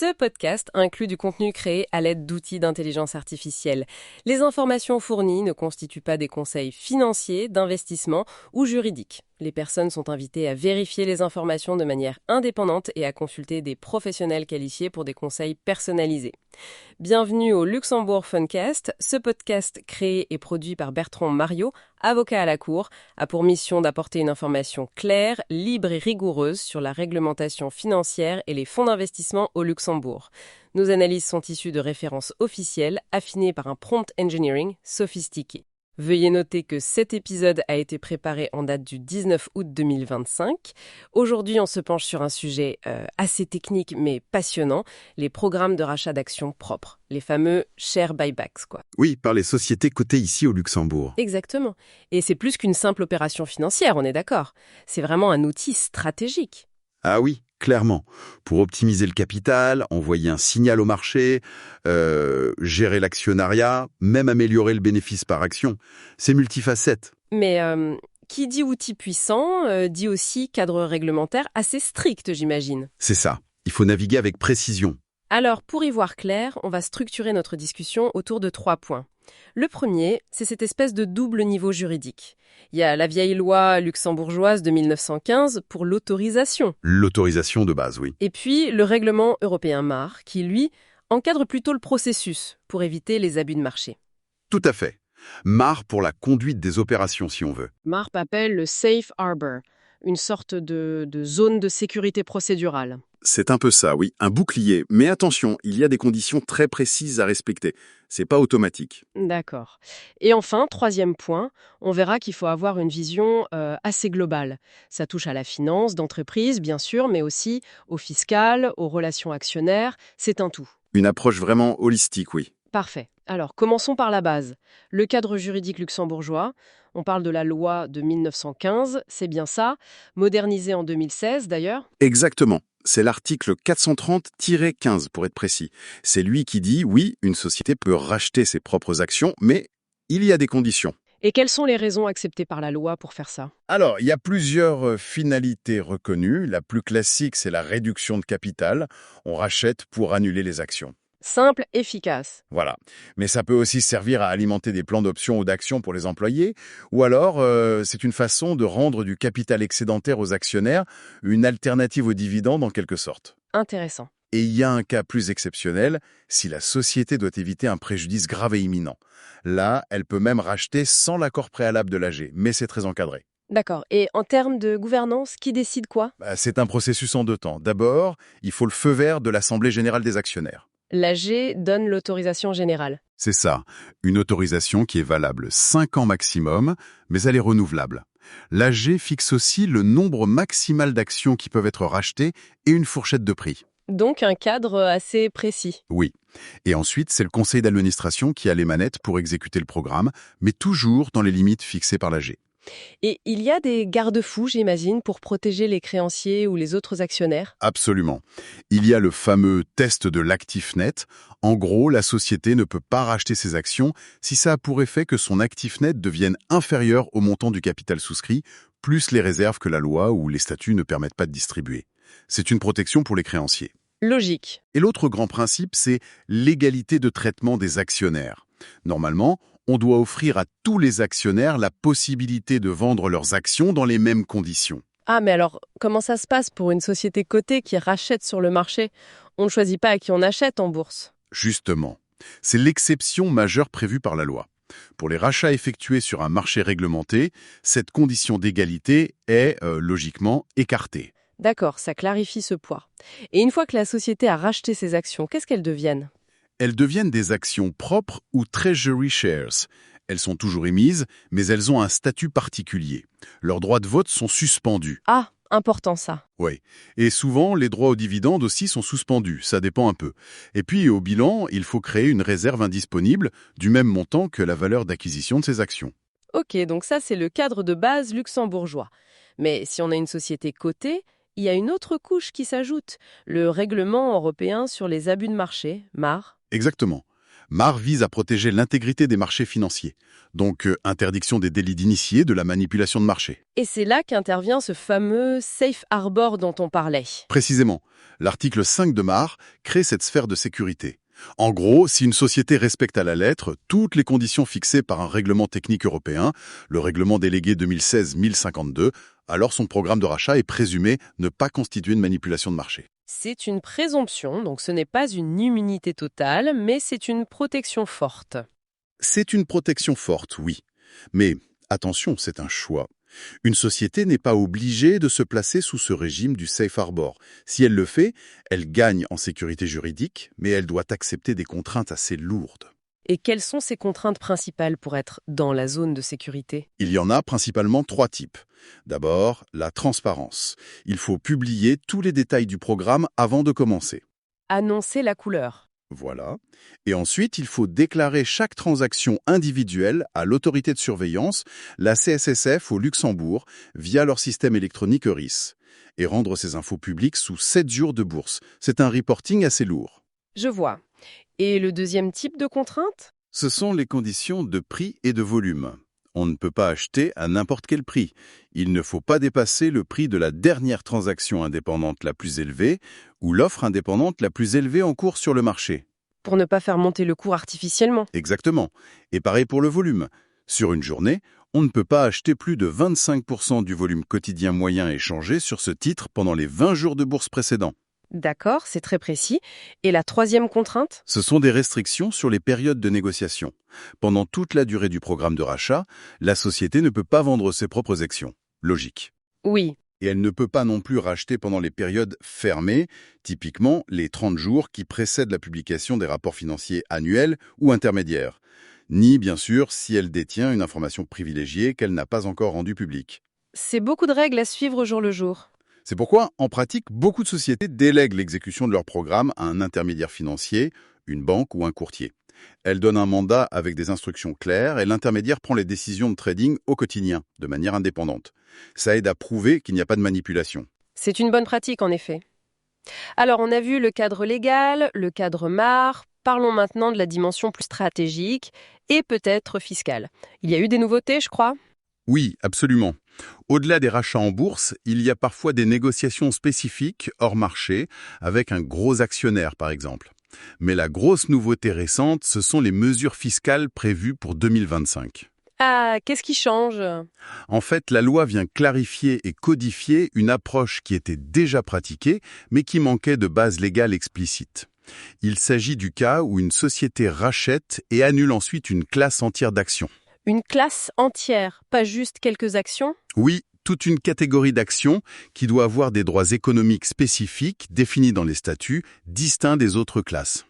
Ce podcast inclut du contenu créé à l'aide d'outils d'intelligence artificielle. Les informations fournies ne constituent pas des conseils financiers, d'investissement ou juridiques. Les personnes sont invitées à vérifier les informations de manière indépendante et à consulter des professionnels qualifiés pour des conseils personnalisés. Bienvenue au Luxembourg Funcast. Ce podcast créé et produit par Bertrand Mariot, avocat à la Cour, a pour mission d'apporter une information claire, libre et rigoureuse sur la réglementation financière et les fonds d'investissement au Luxembourg. Nos analyses sont issues de références officielles affinées par un prompt engineering sophistiqué. Veuillez noter que cet épisode a été préparé en date du 19 août 2025. Aujourd'hui, on se penche sur un sujet assez technique mais passionnant, les programmes de rachat d'actions propres, les fameux share buybacks, quoi. Oui, par les sociétés cotées ici au Luxembourg. Exactement. Et c'est plus qu'une simple opération financière, on est d'accord. C'est vraiment un outil stratégique. Ah oui, clairement. Pour optimiser le capital, envoyer un signal au marché, gérer l'actionnariat, même améliorer le bénéfice par action. C'est multifacette. Mais qui dit outil puissant, dit aussi cadre réglementaire assez strict, j'imagine. C'est ça. Il faut naviguer avec précision. Alors, pour y voir clair, on va structurer notre discussion autour de 3 points. Le premier, c'est cette espèce de double niveau juridique. Il y a la vieille loi luxembourgeoise de 1915 pour l'autorisation. L'autorisation de base, oui. Et puis le règlement européen MAR, qui, lui, encadre plutôt le processus pour éviter les abus de marché. Tout à fait. MAR pour la conduite des opérations, si on veut. MAR appelle le Safe Harbor, une sorte de zone de sécurité procédurale. C'est un peu ça, oui, un bouclier. Mais attention, il y a des conditions très précises à respecter. C'est pas automatique. D'accord. Et enfin, troisième point, on verra qu'il faut avoir une vision assez globale. Ça touche à la finance d'entreprise, bien sûr, mais aussi au fiscal, aux relations actionnaires. C'est un tout. Une approche vraiment holistique, oui. Parfait. Alors, commençons par la base. Le cadre juridique luxembourgeois, on parle de la loi de 1915, c'est bien ça, modernisée en 2016 d'ailleurs. Exactement. C'est l'article 430-15 pour être précis. C'est lui qui dit, oui, une société peut racheter ses propres actions, mais il y a des conditions. Et quelles sont les raisons acceptées par la loi pour faire ça ? Alors, il y a plusieurs finalités reconnues. La plus classique, c'est la réduction de capital. On rachète pour annuler les actions. Simple, efficace. Voilà. Mais ça peut aussi servir à alimenter des plans d'options ou d'actions pour les employés. Ou alors, c'est une façon de rendre du capital excédentaire aux actionnaires, une alternative aux dividendes en quelque sorte. Intéressant. Et il y a un cas plus exceptionnel, si la société doit éviter un préjudice grave et imminent. Là, elle peut même racheter sans l'accord préalable de l'AG, mais c'est très encadré. D'accord. Et en termes de gouvernance, qui décide quoi ? C'est un processus en 2 temps. D'abord, il faut le feu vert de l'Assemblée générale des actionnaires. L'AG donne l'autorisation générale. C'est ça. Une autorisation qui est valable 5 ans maximum, mais elle est renouvelable. L'AG fixe aussi le nombre maximal d'actions qui peuvent être rachetées et une fourchette de prix. Donc un cadre assez précis. Oui. Et ensuite, c'est le conseil d'administration qui a les manettes pour exécuter le programme, mais toujours dans les limites fixées par l'AG. Et il y a des garde-fous, j'imagine, pour protéger les créanciers ou les autres actionnaires ? Absolument. Il y a le fameux test de l'actif net. En gros, la société ne peut pas racheter ses actions si ça a pour effet que son actif net devienne inférieur au montant du capital souscrit, plus les réserves que la loi ou les statuts ne permettent pas de distribuer. C'est une protection pour les créanciers. Logique. Et l'autre grand principe, c'est l'égalité de traitement des actionnaires. Normalement, on doit offrir à tous les actionnaires la possibilité de vendre leurs actions dans les mêmes conditions. Ah, mais alors, comment ça se passe pour une société cotée qui rachète sur le marché ? On ne choisit pas à qui on achète en bourse. Justement, c'est l'exception majeure prévue par la loi. Pour les rachats effectués sur un marché réglementé, cette condition d'égalité est, logiquement, écartée. D'accord, ça clarifie ce poids. Et une fois que la société a racheté ses actions, qu'est-ce qu'elles deviennent ? Elles deviennent des actions propres ou treasury shares. Elles sont toujours émises, mais elles ont un statut particulier. Leurs droits de vote sont suspendus. Ah, important ça. Oui. Et souvent, les droits aux dividendes aussi sont suspendus, ça dépend un peu. Et puis, au bilan, il faut créer une réserve indisponible du même montant que la valeur d'acquisition de ces actions. Ok, donc ça c'est le cadre de base luxembourgeois. Mais si on a une société cotée, il y a une autre couche qui s'ajoute, le règlement européen sur les abus de marché, MAR. Exactement. MAR vise à protéger l'intégrité des marchés financiers. Donc, interdiction des délits d'initiés, de la manipulation de marché. Et c'est là qu'intervient ce fameux safe harbor dont on parlait. Précisément, l'article 5 de MAR crée cette sphère de sécurité. En gros, si une société respecte à la lettre toutes les conditions fixées par un règlement technique européen, le règlement délégué 2016-1052, alors son programme de rachat est présumé ne pas constituer une manipulation de marché. C'est une présomption, donc ce n'est pas une immunité totale, mais c'est une protection forte. C'est une protection forte, oui. Mais attention, c'est un choix. Une société n'est pas obligée de se placer sous ce régime du safe harbor. Si elle le fait, elle gagne en sécurité juridique, mais elle doit accepter des contraintes assez lourdes. Et quelles sont ces contraintes principales pour être dans la zone de sécurité? Il y en a principalement 3 types. D'abord, la transparence. Il faut publier tous les détails du programme avant de commencer. Annoncer la couleur. Voilà. Et ensuite, il faut déclarer chaque transaction individuelle à l'autorité de surveillance, la CSSF au Luxembourg, via leur système électronique EURIS, et rendre ces infos publiques sous 7 jours de bourse. C'est un reporting assez lourd. Je vois. Et le deuxième type de contrainte? Ce sont les conditions de prix et de volume. On ne peut pas acheter à n'importe quel prix. Il ne faut pas dépasser le prix de la dernière transaction indépendante la plus élevée ou l'offre indépendante la plus élevée en cours sur le marché. Pour ne pas faire monter le cours artificiellement. Exactement. Et pareil pour le volume. Sur une journée, on ne peut pas acheter plus de 25% du volume quotidien moyen échangé sur ce titre pendant les 20 jours de bourse précédents. D'accord, c'est très précis. Et la troisième contrainte? Ce sont des restrictions sur les périodes de négociation. Pendant toute la durée du programme de rachat, la société ne peut pas vendre ses propres actions. Logique. Oui. Et elle ne peut pas non plus racheter pendant les périodes fermées, typiquement les 30 jours qui précèdent la publication des rapports financiers annuels ou intermédiaires. Ni, bien sûr, si elle détient une information privilégiée qu'elle n'a pas encore rendue publique. C'est beaucoup de règles à suivre au jour le jour. C'est pourquoi, en pratique, beaucoup de sociétés délèguent l'exécution de leur programme à un intermédiaire financier, une banque ou un courtier. Elles donnent un mandat avec des instructions claires et l'intermédiaire prend les décisions de trading au quotidien, de manière indépendante. Ça aide à prouver qu'il n'y a pas de manipulation. C'est une bonne pratique, en effet. Alors, on a vu le cadre légal, le cadre MAR. Parlons maintenant de la dimension plus stratégique et peut-être fiscale. Il y a eu des nouveautés, je crois? Oui, absolument. Au-delà des rachats en bourse, il y a parfois des négociations spécifiques hors marché avec un gros actionnaire, par exemple. Mais la grosse nouveauté récente, ce sont les mesures fiscales prévues pour 2025. Ah, qu'est-ce qui change? En fait, la loi vient clarifier et codifier une approche qui était déjà pratiquée, mais qui manquait de base légale explicite. Il s'agit du cas où une société rachète et annule ensuite une classe entière d'actions. Une classe entière, pas juste quelques actions? Oui, toute une catégorie d'actions qui doit avoir des droits économiques spécifiques définis dans les statuts, distincts des autres classes.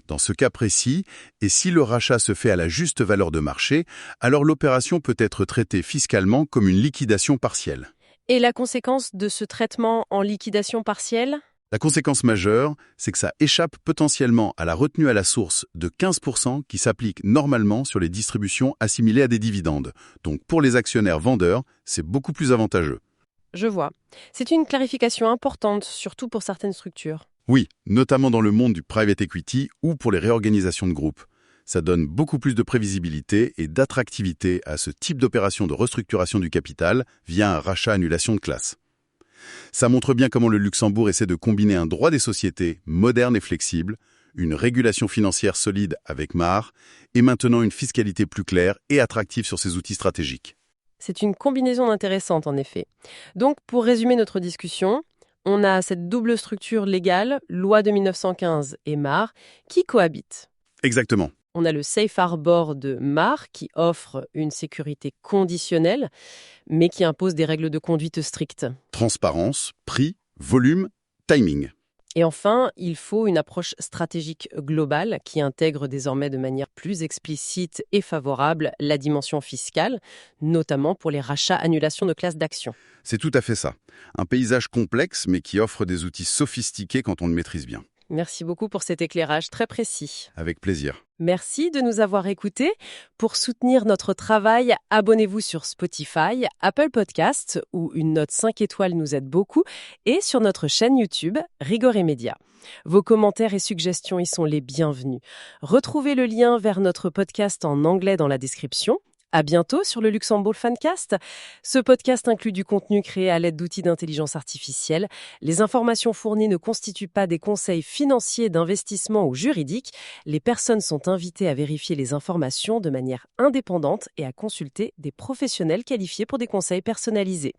Dans ce cas précis, et si le rachat se fait à la juste valeur de marché, alors l'opération peut être traitée fiscalement comme une liquidation partielle. Et la conséquence de ce traitement en liquidation partielle? La conséquence majeure, c'est que ça échappe potentiellement à la retenue à la source de 15% qui s'applique normalement sur les distributions assimilées à des dividendes. Donc pour les actionnaires vendeurs, c'est beaucoup plus avantageux. Je vois. C'est une clarification importante, surtout pour certaines structures. Oui, notamment dans le monde du private equity ou pour les réorganisations de groupes. Ça donne beaucoup plus de prévisibilité et d'attractivité à ce type d'opération de restructuration du capital via un rachat-annulation de classe. Ça montre bien comment le Luxembourg essaie de combiner un droit des sociétés moderne et flexible, une régulation financière solide avec MAR, et maintenant une fiscalité plus claire et attractive sur ses outils stratégiques. C'est une combinaison intéressante, en effet. Donc, pour résumer notre discussion, on a cette double structure légale, loi de 1915 et MAR, qui cohabitent. Exactement. On a le Safe Harbor de MAR qui offre une sécurité conditionnelle, mais qui impose des règles de conduite strictes. Transparence, prix, volume, timing. Et enfin, il faut une approche stratégique globale qui intègre désormais de manière plus explicite et favorable la dimension fiscale, notamment pour les rachats-annulations de classes d'actions. C'est tout à fait ça. Un paysage complexe, mais qui offre des outils sophistiqués quand on le maîtrise bien. Merci beaucoup pour cet éclairage très précis. Avec plaisir. Merci de nous avoir écoutés. Pour soutenir notre travail, abonnez-vous sur Spotify, Apple Podcasts, où une note 5 étoiles nous aide beaucoup, et sur notre chaîne YouTube, Rigor et Média. Vos commentaires et suggestions y sont les bienvenus. Retrouvez le lien vers notre podcast en anglais dans la description. À bientôt sur le Luxembourg Fancast. Ce podcast inclut du contenu créé à l'aide d'outils d'intelligence artificielle. Les informations fournies ne constituent pas des conseils financiers, d'investissement ou juridiques. Les personnes sont invitées à vérifier les informations de manière indépendante et à consulter des professionnels qualifiés pour des conseils personnalisés.